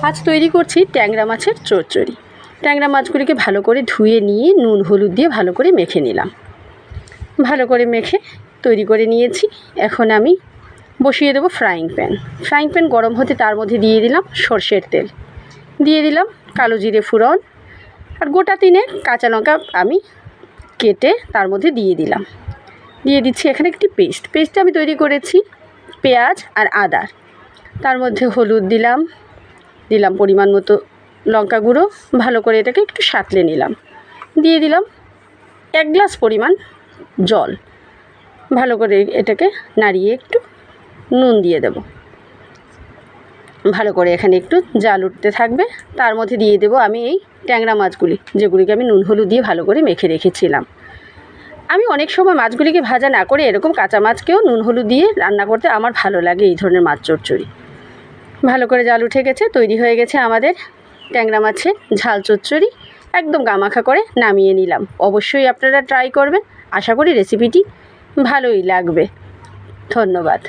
আজ তৈরি করছি ট্যাংরা মাছের চচ্চড়ি। ট্যাংরা মাছগুলিকে ভালো করে ধুয়ে নিয়ে নুন হলুদ দিয়ে ভালো করে মেখে নিলাম। ভালো করে মেখে তৈরি করে নিয়েছি। এখন আমি বসিয়ে দেবো ফ্রাইং প্যান গরম হতে তার মধ্যে দিয়ে দিলাম সর্ষের তেল, দিয়ে দিলাম কালো জিরে ফোড়ন আর গোটা 3 কাঁচা লঙ্কা আমি কেটে তার মধ্যে দিয়ে দিচ্ছি এখানে একটি পেস্টটা আমি তৈরি করেছি পেঁয়াজ আর আদার। তার মধ্যে হলুদ দিলাম পরিমাণ মতো লঙ্কা গুঁড়ো, ভালো করে এটাকে একটু সাঁতলে নিলাম। দিয়ে দিলাম 1 গ্লাস পরিমাণ জল, ভালো করে এটাকে নাড়িয়ে একটু নুন দিয়ে দেব। ভালো করে এখানে একটু জাল উঠতে থাকবে। তার মধ্যে দিয়ে দেব আমি এই ট্যাংরা মাছগুলি, যেগুলিকে আমি নুন হলুদ দিয়ে ভালো করে মেখে রেখেছিলাম। আমি অনেক সময় মাছগুলিকে ভাজা না করে এরকম কাঁচা মাছকেও নুন হলুদ দিয়ে রান্না করতে আমার ভালো লাগে। এই ধরনের মাছ চচ্চড়ি ভালো করে জাল উঠে গেছে, তৈরি হয়ে গেছে আমাদের ট্যাংরা মাছের ঝাল চচ্চড়ি। একদম গামাখা করে নামিয়ে নিলাম। অবশ্যই আপনারা ট্রাই করবেন, আশা করি রেসিপিটি ভালোই লাগবে। ধন্যবাদ।